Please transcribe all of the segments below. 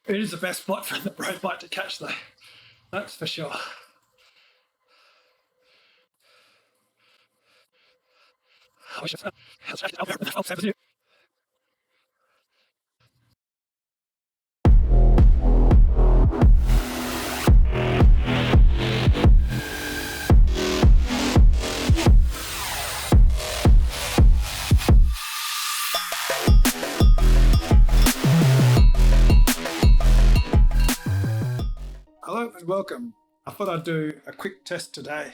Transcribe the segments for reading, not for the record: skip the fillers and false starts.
It is the best spot for the road bike to catch though, that's for sure. Hello and welcome. I thought I'd do a quick test today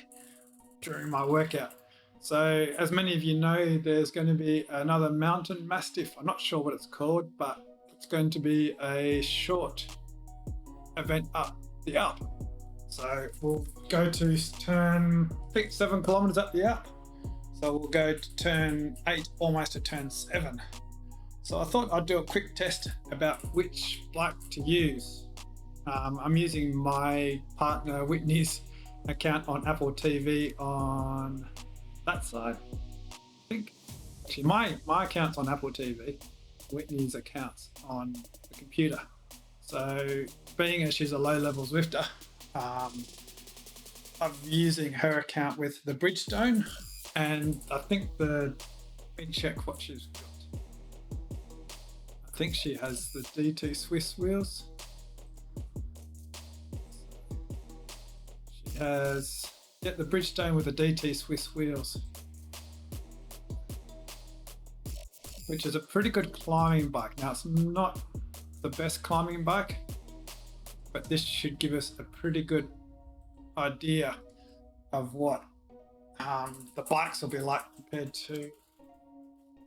during my workout. So as many of you know, there's going to be another mountain mastiff. I'm not sure what it's called, but it's going to be a short event up the Alpe. So we'll go to turn, I think 7 kilometers up the Alpe. So we'll go to turn 8, almost to turn 7. So I thought I'd do a quick test about which bike to use. I'm using my partner Whitney's account on Apple TV on that side. I think actually my account's on Apple TV, Whitney's account's on the computer. So being as she's a low-level Zwifter, I'm using her account with the Bridgestone, and I think let me check what she's got. I think she has the DT Swiss wheels. She has the Bridgestone with the DT Swiss wheels, which is a pretty good climbing bike. Now it's not the best climbing bike, but this should give us a pretty good idea of what the bikes will be like compared to,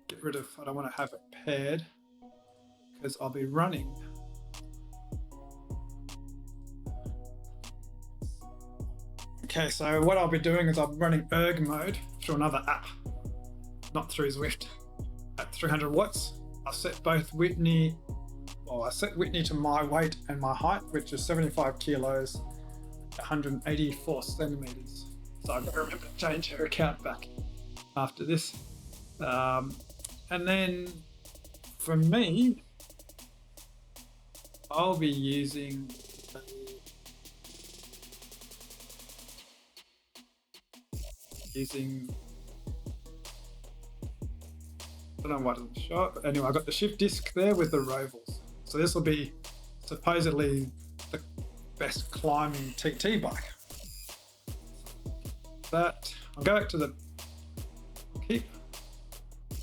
get rid of, I don't want to have it paired because I'll be running. Okay, so what I'll be doing is I'm running erg mode through another app, not through Zwift, at 300 watts. I set Whitney to my weight and my height, which is 75 kilos, 184 centimeters. So I've got to remember to change her account back after this. And then for me, I'll be using I don't know why it doesn't show it, but anyway, I've got the shift disc there with the Rovals. So this will be supposedly the best climbing TT bike. That I'll go back to the keep.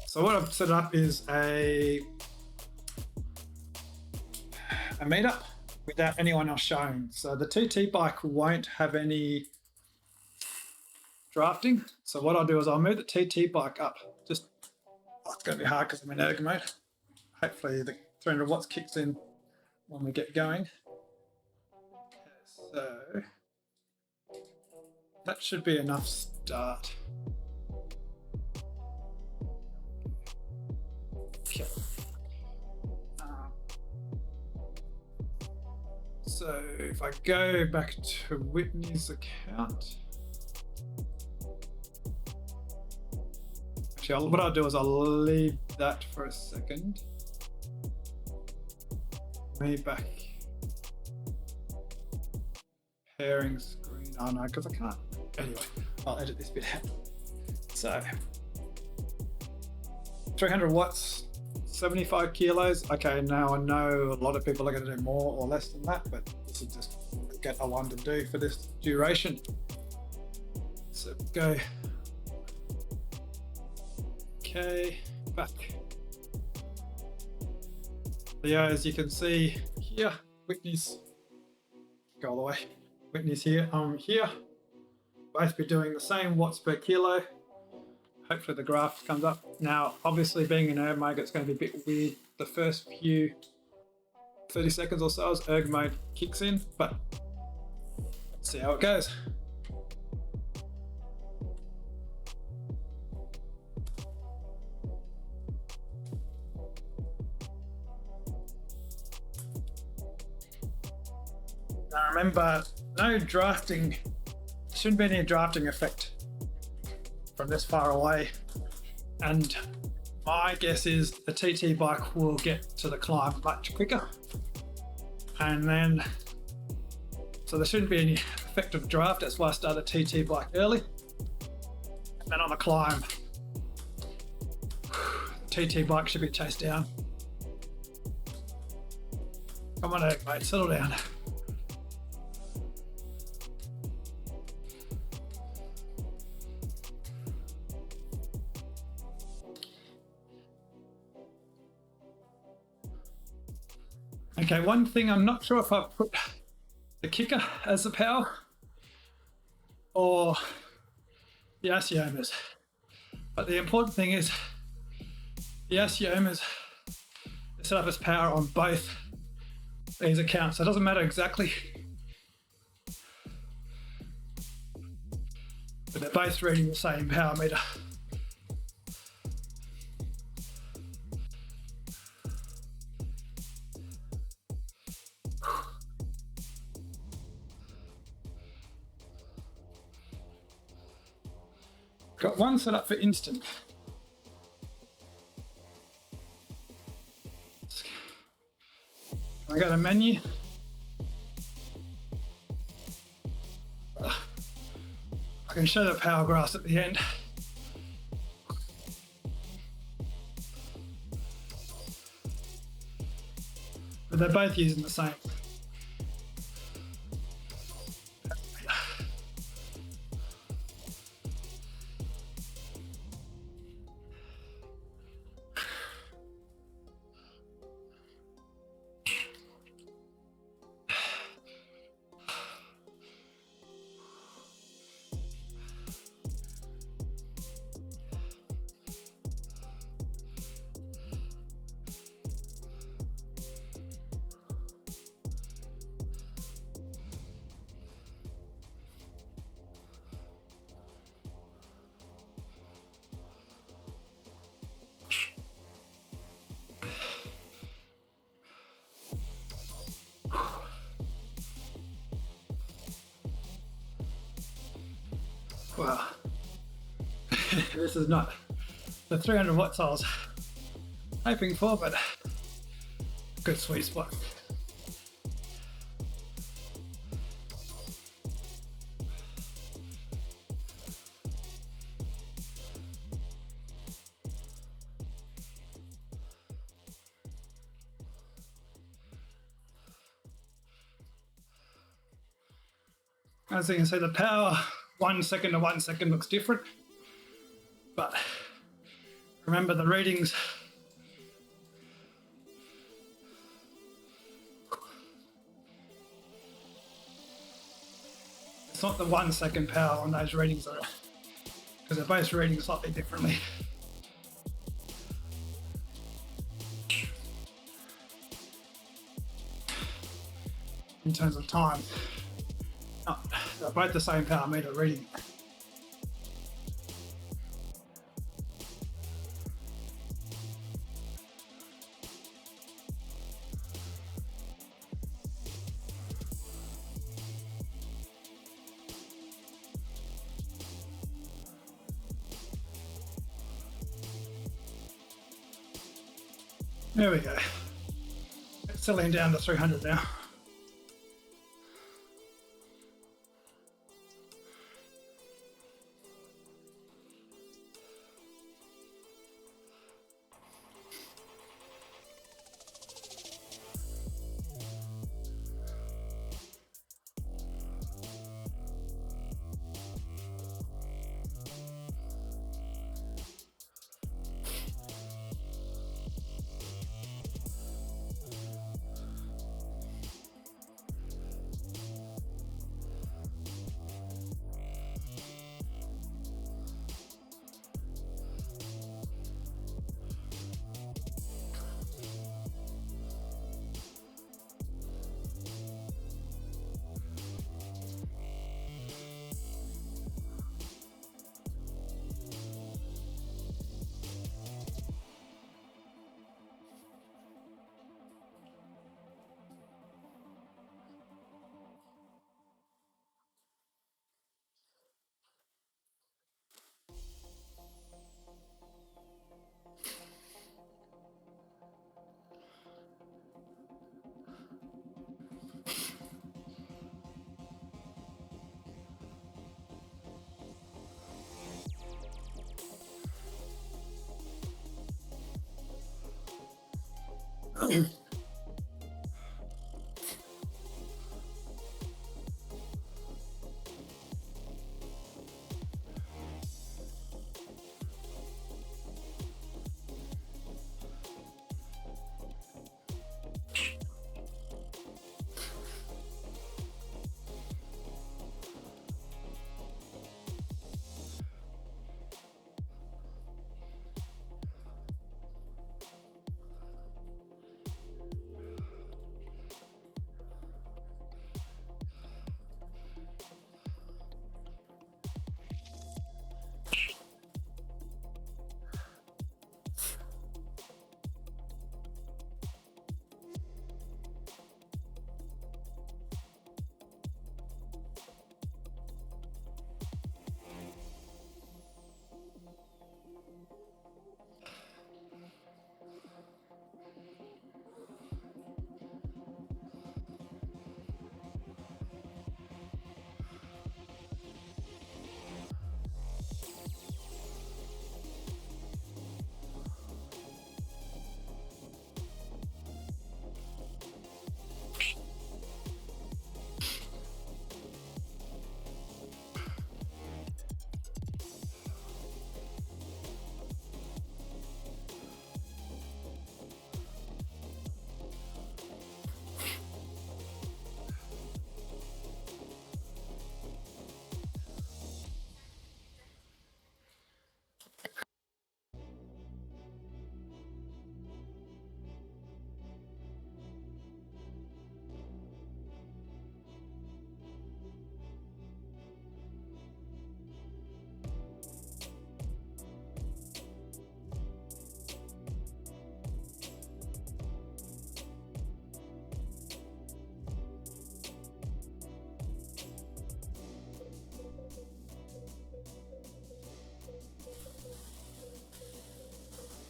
So what I've set up is a meetup without anyone else showing. So the TT bike won't have any drafting. So what I'll do is I'll move the TT bike up. It's going to be hard because I'm in erg mode. Hopefully the 300 watts kicks in when we get going. Okay, so that should be enough start. Okay. So if I go back to Whitney's account, actually what I'll do is I'll leave that for a second. Me back. Pairing screen. Oh no, because I can't. Anyway, I'll edit this bit out. So 300 watts, 75 kilos. Okay, now I know a lot of people are going to do more or less than that, but this is just what I wanted to do for this duration. So go. Okay, back. Yeah, as you can see here, Whitney's, go all the way. Whitney's here, I'm here. Both be doing the same watts per kilo. Hopefully the graph comes up. Now, obviously being in erg mode, it's going to be a bit weird. The first few 30 seconds or so as erg mode kicks in, but let's see how it goes. Now remember, no drafting, shouldn't be any drafting effect from this far away. And my guess is the TT bike will get to the climb much quicker. And then, so there shouldn't be any effective draft. That's why I started TT bike early. And then on the climb, TT bike should be chased down. Come on, Eric, mate, settle down. Okay, one thing, I'm not sure if I put the kicker as the power or the Assiomas, but the important thing is the Assiomas set up as power on both these accounts, so it doesn't matter exactly, but they're both reading the same power meter. Got one set up for instant. I got a menu. I can show the power graphs at the end. But they're both using the same. Wow, this is not the 300 watts I was hoping for, but good sweet spot. As you can see, the power 1 second to 1 second looks different, but remember the readings. It's not the 1 second power on those readings, because they're both reading slightly differently. In terms of time. Oh, they're both the same power meter reading. There we go. It's settling down to 300 now.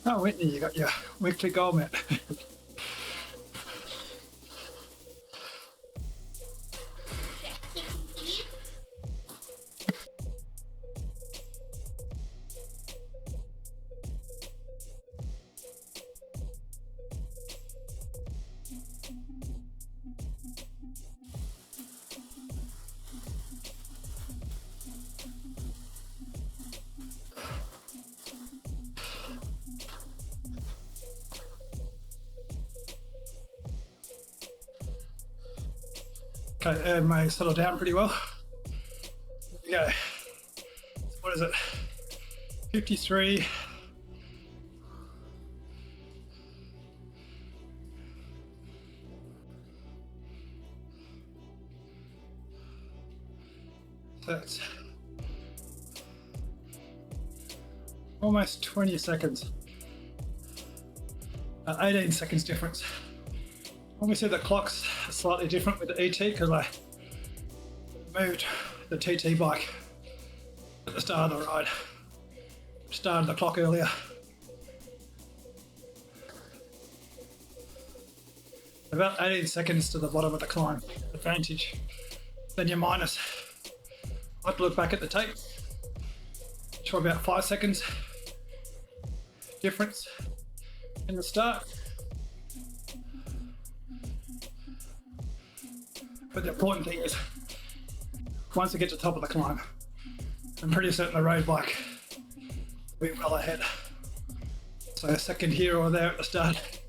Oh, Whitney, you got your weekly goal met. Okay, may settle down pretty well. Here we go. What is it? 53. So it's almost 20 seconds. 18 seconds difference. Obviously the clock's slightly different with the ET because I moved the TT bike at the start of the ride. Started the clock earlier. About 18 seconds to the bottom of the climb advantage. Then you're minus. I have to look back at the tape. Show about 5 seconds difference in the start. But the important thing is, once I get to the top of the climb, I'm pretty certain the road bike will be well ahead. So a second here or there at the start,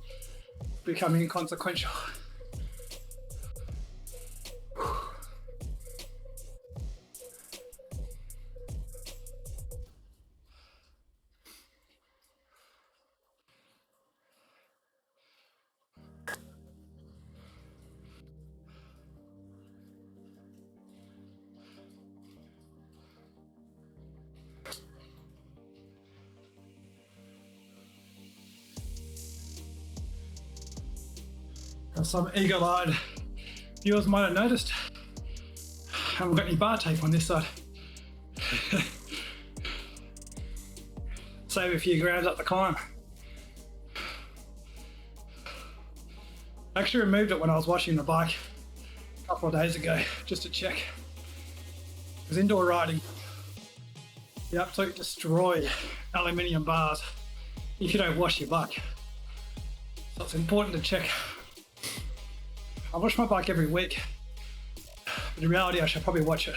becoming inconsequential. Some eagle-eyed viewers might have noticed I haven't got any bar tape on this side. Save a few grams up the climb. I actually removed it when I was washing the bike a couple of days ago just to check. Because indoor riding, you absolutely destroy aluminium bars if you don't wash your bike. So it's important to check. I wash my bike every week, but in reality I should probably wash it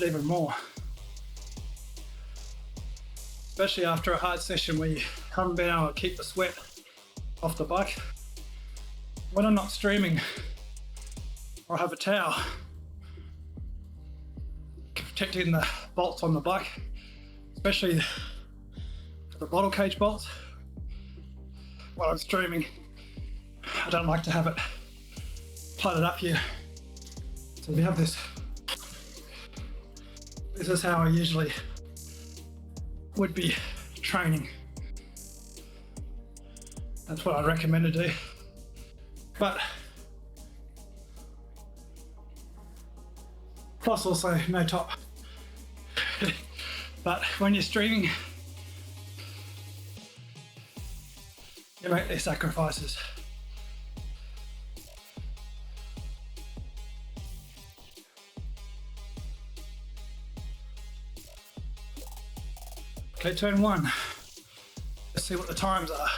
even more. Especially after a hard session where you haven't been able to keep the sweat off the bike. When I'm not streaming, I have a towel protecting the bolts on the bike, especially the bottle cage bolts. While I'm streaming, I don't like to have it flooded up here. So we have this. This is how I usually would be training. That's what I recommend to do. But plus also no top. But when you're streaming, you make these sacrifices. Okay, turn one. Let's see what the times are.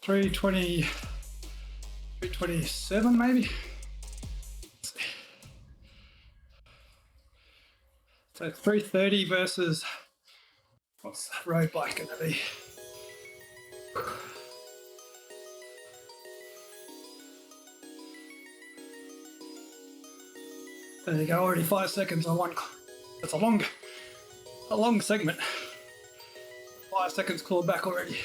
3:20, 3:27 maybe. Let's see. So 3:30 versus what's the road bike going to be? There you go, already 5 seconds on one. That's a long segment. 5 seconds clawed back already.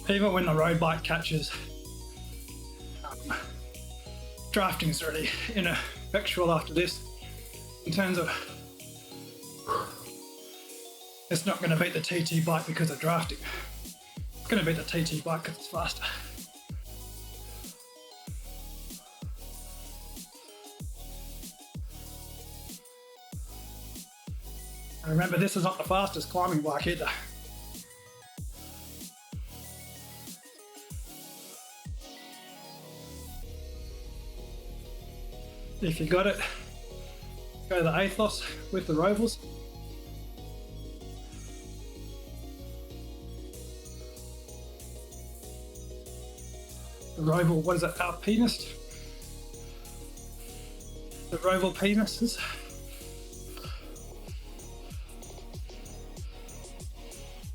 Even when the road bike catches, drafting is really ineffectual after this, in terms of it's not going to beat the TT bike because of drafting. It's going to beat the TT bike because it's faster. And remember, this is not the fastest climbing bike either. If you got it, go to the Athos with the Rovals. The Roval, what is it, Alpinist? The Roval penises.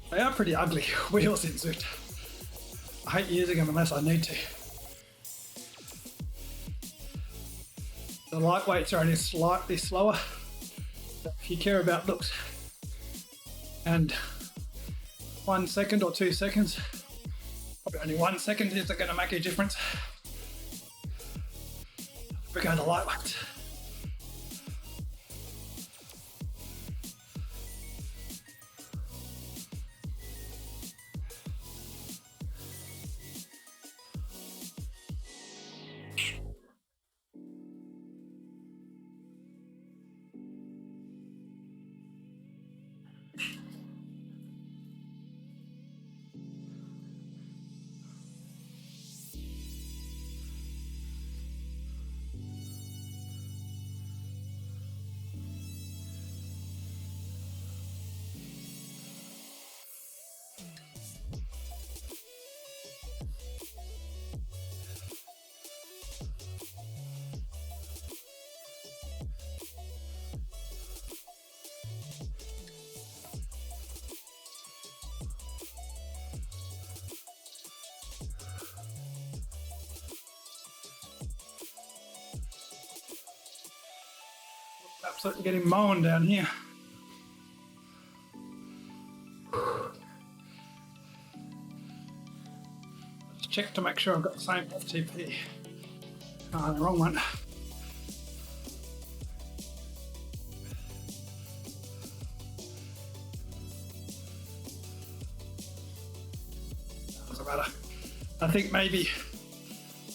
They are pretty ugly wheels in Zwift. I hate using them unless I need to. The lightweights are only slightly slower. But if you care about looks and 1 second or 2 seconds, probably only 1 second is going to make a difference. We go to lightweights. Absolutely getting mown down here. Let's check to make sure I've got the same FTP. Ah, the wrong one. Doesn't matter. I think maybe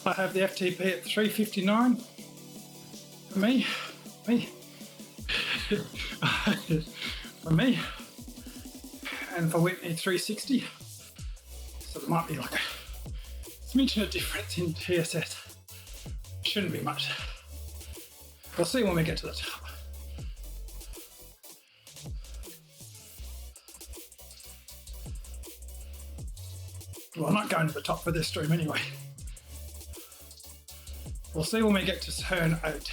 I have the FTP at 359 for me. For me, and for Whitney 360, so it might be like a smidgen of difference in TSS. Shouldn't be much. We'll see when we get to the top. Well, I'm not going to the top for this stream anyway. We'll see when we get to turn 8.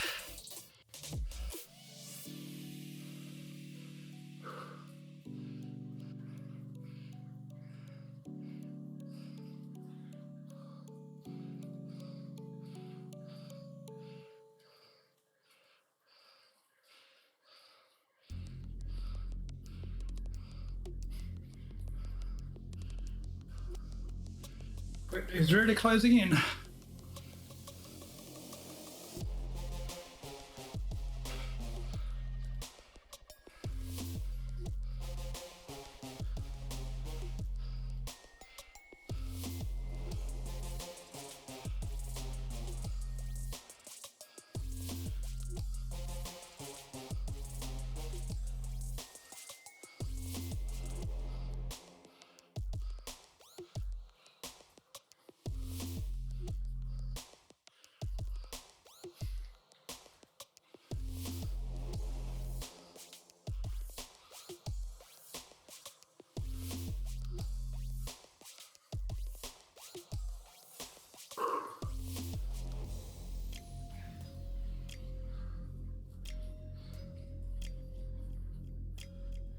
It's really closing in.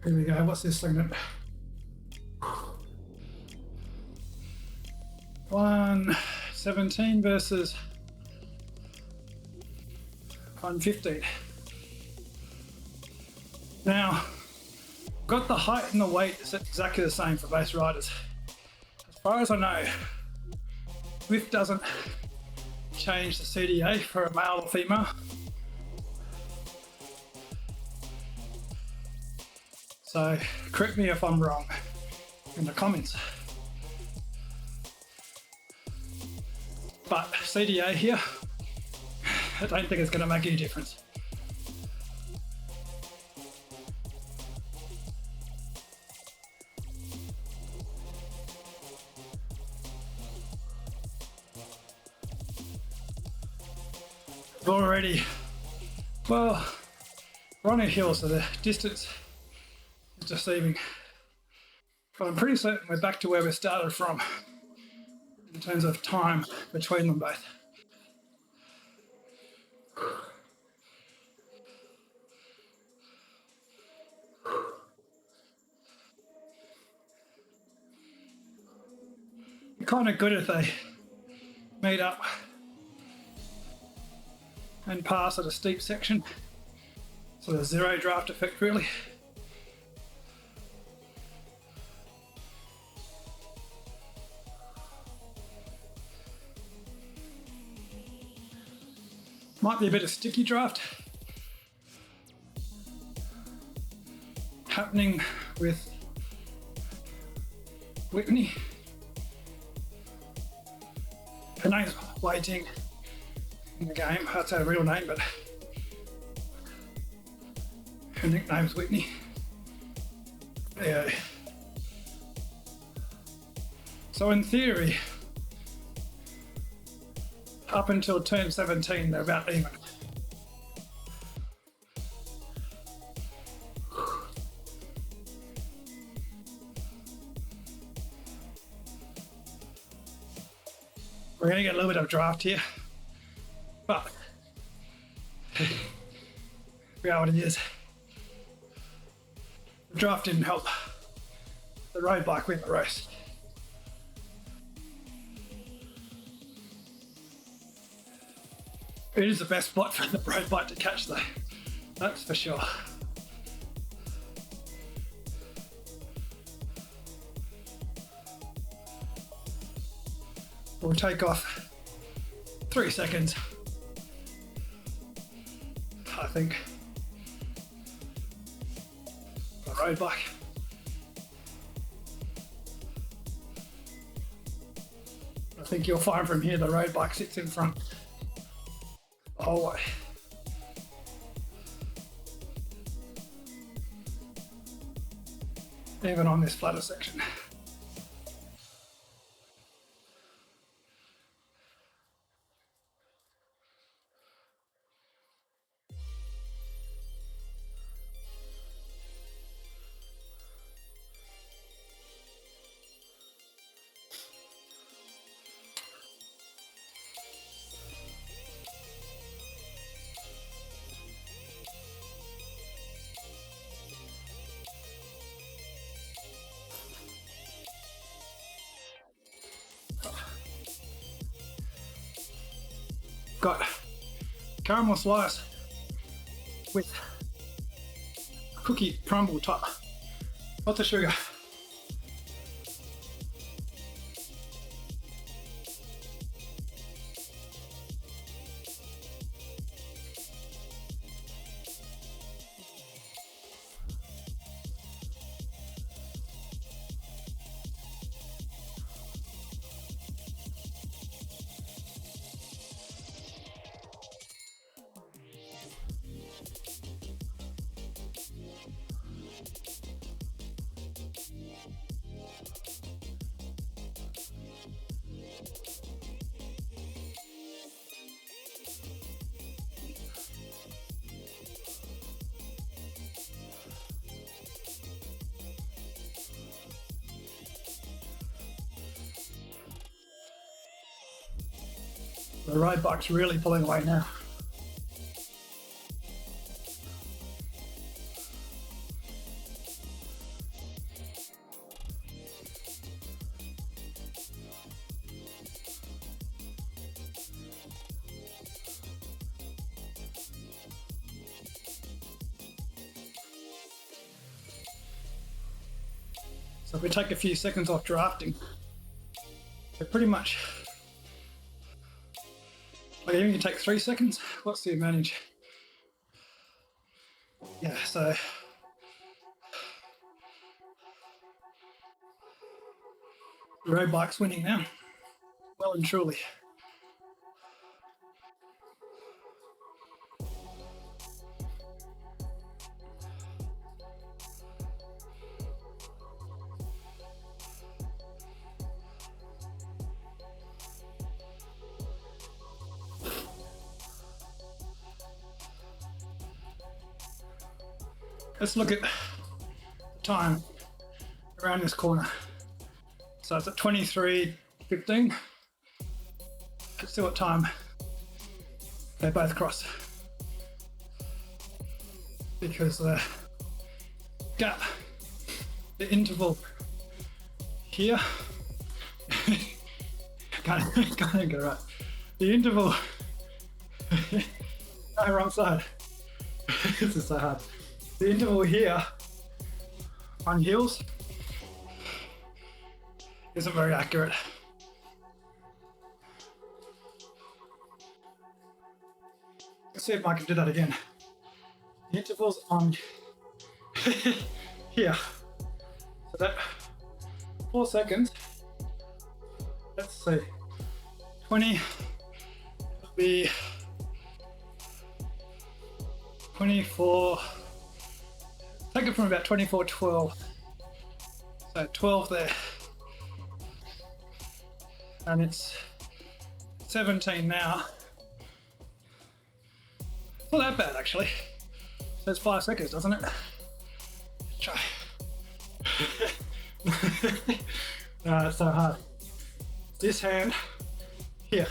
Here we go, what's this thing at? 117 versus 115. Now, got the height and the weight is exactly the same for both riders. As far as I know, Zwift doesn't change the CDA for a male or female. So correct me if I'm wrong in the comments. But CDA here, I don't think it's going to make any difference. Already, well, we're on a hill, so the distance is deceiving. But I'm pretty certain we're back to where we started from in terms of time between them both. Kind of good if they meet up and pass at a steep section. So there's zero draft effect really. Might be a bit of sticky draft happening with Whitney. Her name's waiting in the game, that's her real name, but her nickname's Whitney. Yeah. So in theory, up until turn 17, they're about even. We're going to get a little bit of draft here, but reality is the draft didn't help the road bike win the race. It is the best spot for the road bike to catch though, that's for sure. We'll take off 3 seconds, I think, the road bike. I think you'll find from here the road bike sits in front the whole way. Even on this flatter section. got caramel slice with cookie crumble top. Lots of sugar. The road bike's really pulling away now. So if we take a few seconds off drafting, we're pretty much, like even if you take 3 seconds, what's the advantage? Yeah, so the road bike's winning now, well and truly. Let's look at the time around this corner. So it's at 23:15. Let's see what time they both cross. Because the gap, the interval here, can't get it right. The interval, no, wrong side. This is so hard. The interval here on heels isn't very accurate. Let's see if I can do that again. The interval's on here. So that 4 seconds. Let's see. 20 will be 24. Take it from about 24:12. So 12 there. And it's 17 now. It's not that bad actually. So it's 5 seconds, doesn't it? Let's try. No, it's so hard. This hand here.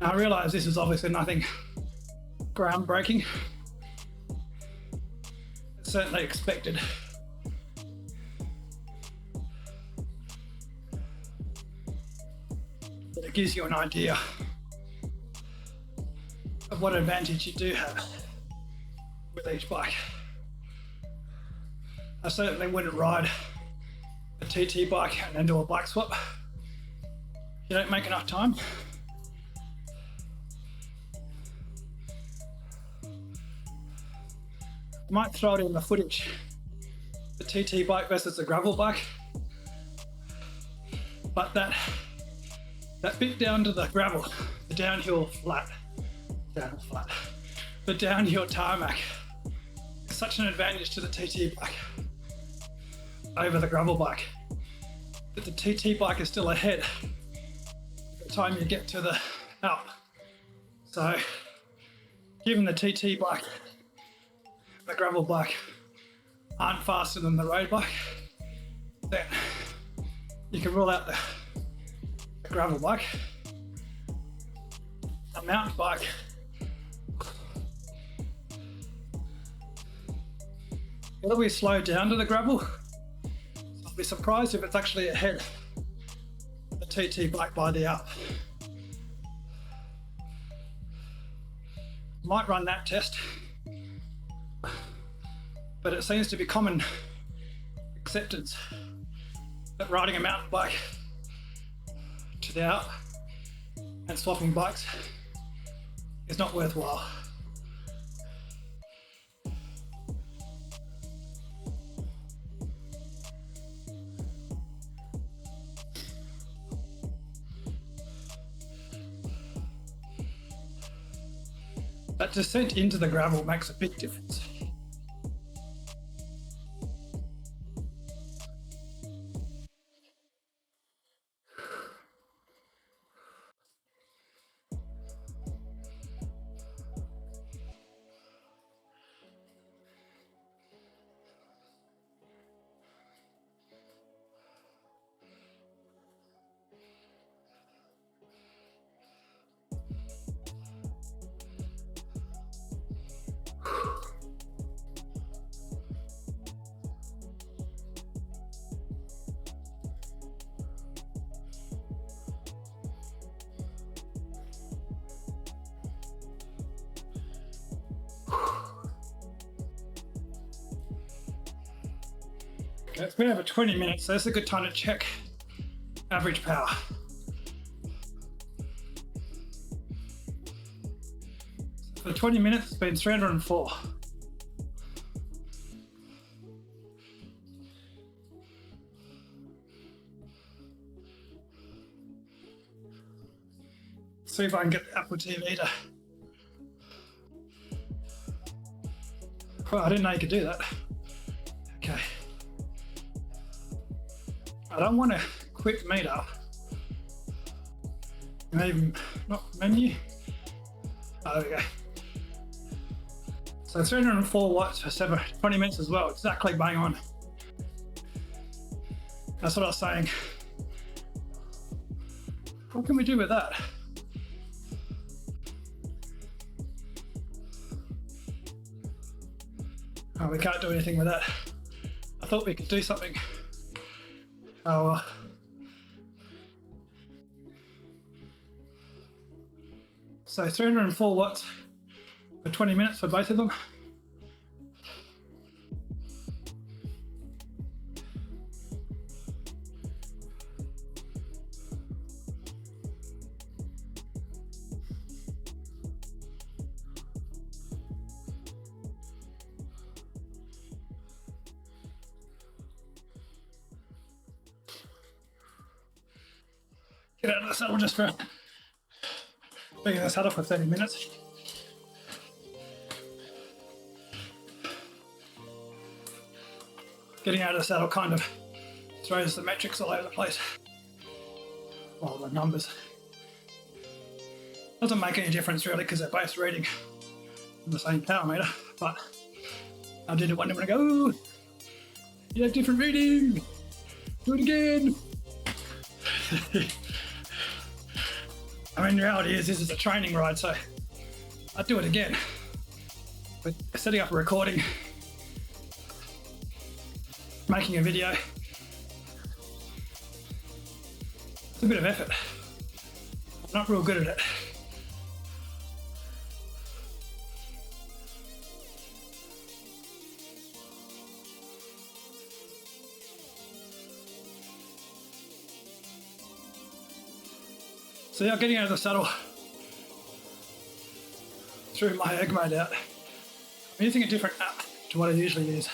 Now, I realise this is obviously nothing groundbreaking. It's certainly expected. But it gives you an idea of what advantage you do have with each bike. I certainly wouldn't ride a TT bike and then do a bike swap. You don't make enough time. I might throw it in the footage, the TT bike versus the gravel bike, but that bit down to the gravel, the downhill tarmac is such an advantage to the TT bike over the gravel bike, but the TT bike is still ahead. The time you get to the Alp. So given the TT bike, the gravel bike aren't faster than the road bike, then you can rule out the gravel bike. The mountain bike, it'll be slowed down to the gravel. I'll be surprised if it's actually ahead of the TT bike by the Alp. Might run that test, but it seems to be common acceptance that riding a mountain bike to the Alp and swapping bikes is not worthwhile. That descent into the gravel makes a big difference. Okay, it's been over 20 minutes, so this is a good time to check average power. For 20 minutes, it's been 304. See if I can get the Apple TV to... Well, I didn't know you could do that. Okay. I don't want a quick meter. Maybe not menu. Oh, there we go. So 304 watts for 20 minutes as well. Exactly bang on. That's what I was saying. What can we do with that? Oh, we can't do anything with that. I thought we could do something. Oh well. So 304 watts for 20 minutes for both of them. Get out of the saddle just for being in the saddle for 30 minutes. Getting out of the saddle kind of throws the metrics all over the place. Well, the numbers. Doesn't make any difference really because they're both reading the same power meter, but I did it one day when I go, "Ooh, you have different reading, do it again." I mean, the reality is this is a training ride, so I'd do it again. But setting up a recording, making a video, it's a bit of effort. I'm not real good at it. So yeah, getting out of the saddle, threw my egg mode out. I'm using a different app to what I usually use.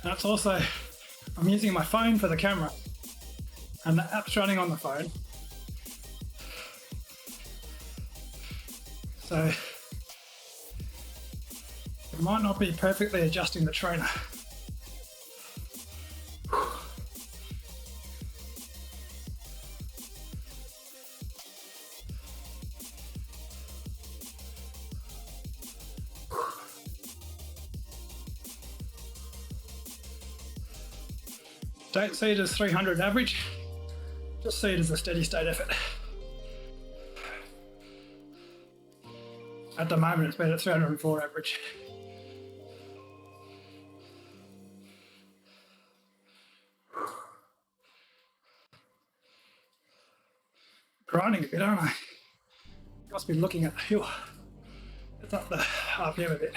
And it's also, I'm using my phone for the camera and the app's running on the phone. So it might not be perfectly adjusting the trainer. Don't see it as 300 average, just see it as a steady state effort. At the moment it's been at 304 average. Grinding a bit, aren't I? Must be looking at the hill. It's up the RPM a bit.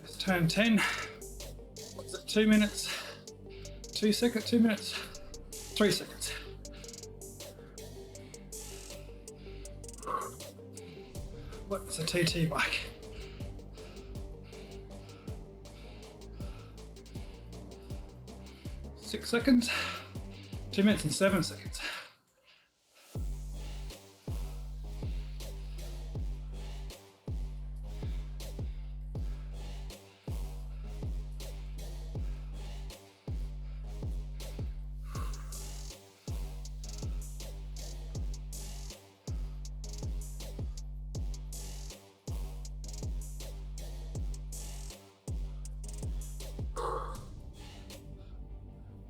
Let's turn 10. What's it, 2 minutes? 2 seconds, 2 minutes, 3 seconds. What's a TT bike? Six seconds, 2 minutes and 7 seconds.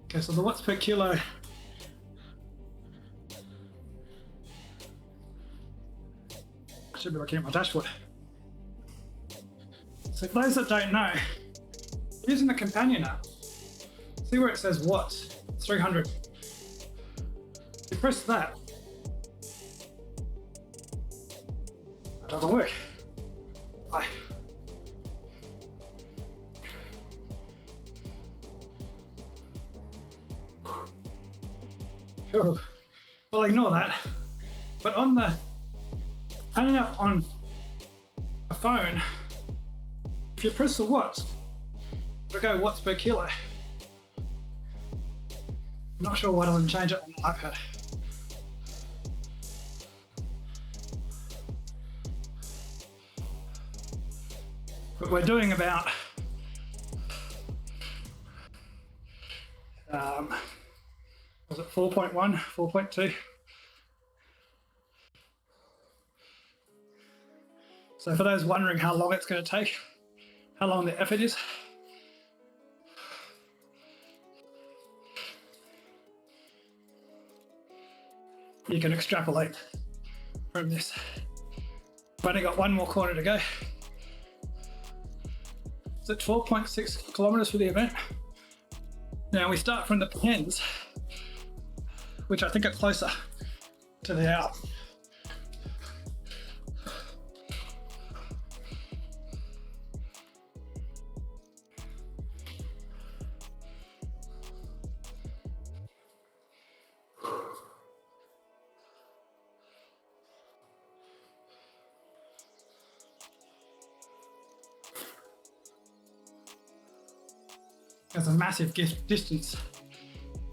Okay, so the watts per kilo should be looking at my dashboard. So for those that don't know, using the companion app, see where it says watts, 300. You press that, it doesn't work. Bye. Oh, well, ignore that. But on the on a phone, if you press the watts, it'll go watts per kilo. I'm not sure why it doesn't change it on the iPad. But we're doing about was it 4.1, 4.2? So for those wondering how long it's going to take, how long the effort is, you can extrapolate from this. I've only got one more corner to go. It's at 12.6 kilometers for the event. Now we start from the pens, which I think are closer to the Alp. There's a massive distance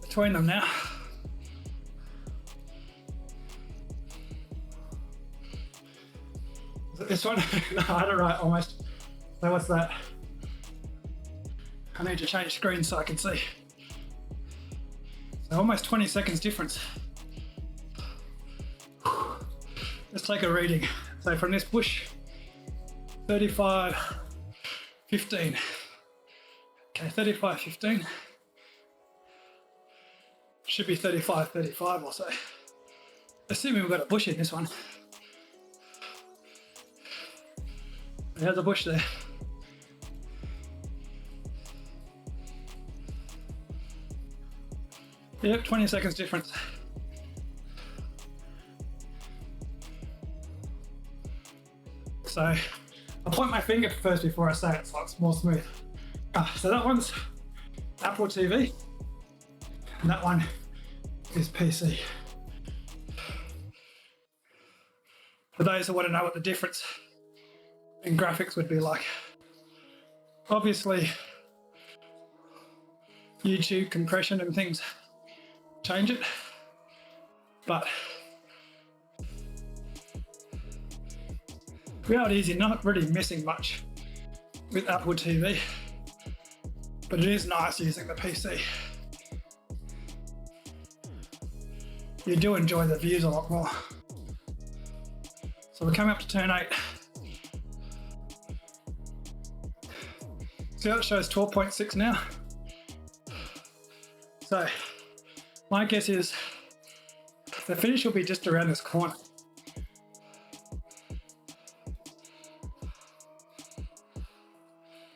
between them now. Is it this one? No, I had it right almost. So what's that? I need to change screen so I can see. So almost 20 seconds difference. Let's take a reading. So from this bush, 35.15. Okay, 35.15. Should be 35.35 or so. Assuming we've got a bush in this one. There's a bush there. Yep, 20 seconds difference. So I'll point my finger first before I say it so it's more smooth. So that one's Apple TV, and that one is PC. For those who want to know what the difference in graphics would be like. Obviously, YouTube compression and things change it. But reality is you're not really missing much with Apple TV, but it is nice using the PC. You do enjoy the views a lot more. So we're coming up to turn 8. See how it shows 12.6 now? So my guess is the finish will be just around this corner.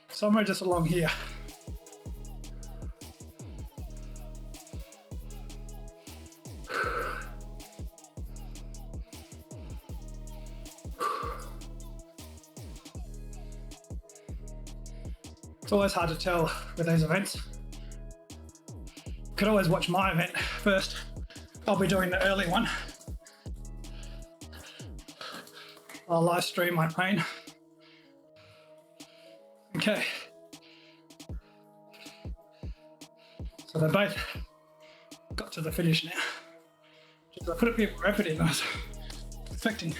Somewhere just along here. It's always hard to tell with these events. You could always watch my event first. I'll be doing the early one. I'll live stream my pain. Okay. So they both got to the finish now. Just I put a bit more effort in, I was expecting.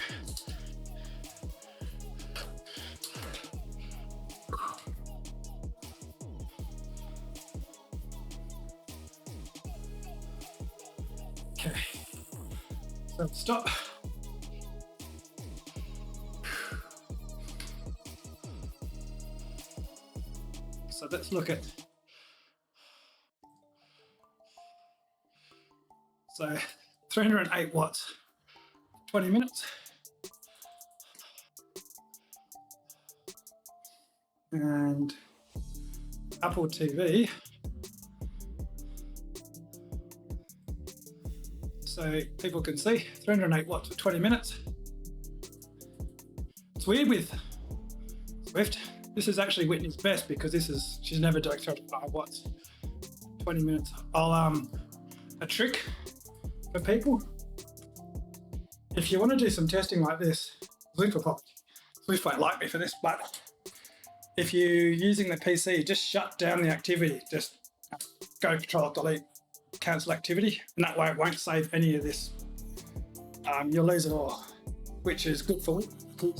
Okay. So stop. So let's look at, so 308 watts, 20 minutes. And Apple TV. So people can see 308 watts for 20 minutes. It's weird with Zwift. This is actually Whitney's best because she's never doing 305 watts, 20 minutes. A trick for people, if you want to do some testing like this, Zwift won't like me for this, but if you're using the PC, just shut down the activity, just go Control Delete, cancel activity, and that way it won't save any of this. You'll lose it all, which is good for Whitney,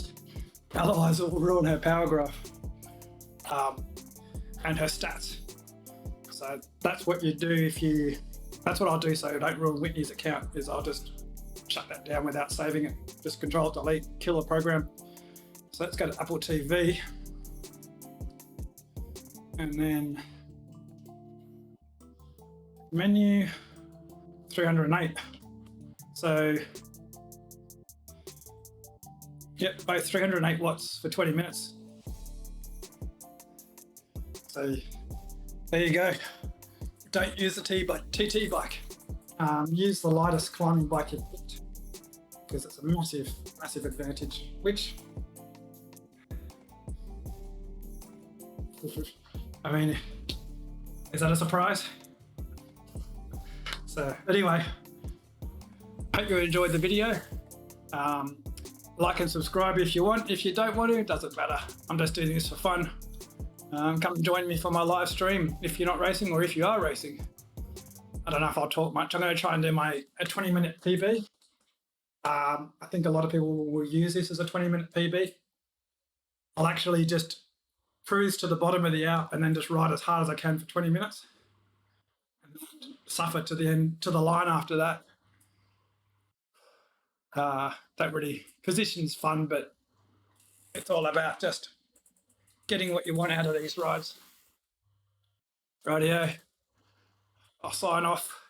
otherwise it will ruin her power graph. And her stats. So that's what you do that's what I'll do so I don't ruin Whitney's account, is I'll just shut that down without saving it. Just Control Delete, kill a program. So let's go to Apple TV. And then menu 308. So yep, both 308 watts for 20 minutes. So there you go. Don't use the TT bike. Use the lightest climbing bike you've got, because it's a massive, massive advantage. Which, I mean, is that a surprise? So anyway, hope you enjoyed the video. Like and subscribe if you want. If you don't want to, it doesn't matter. I'm just doing this for fun. Come and join me for my live stream if you're not racing, or if you are racing. I don't know if I'll talk much. I'm going to try and do a 20-minute PB. I think a lot of people will use this as a 20-minute PB. I'll actually just cruise to the bottom of the Alp and then just ride as hard as I can for 20 minutes. And suffer to the end, to the line after that. Don't really, position's fun, but it's all about just getting what you want out of these rides. Rightio, I'll sign off.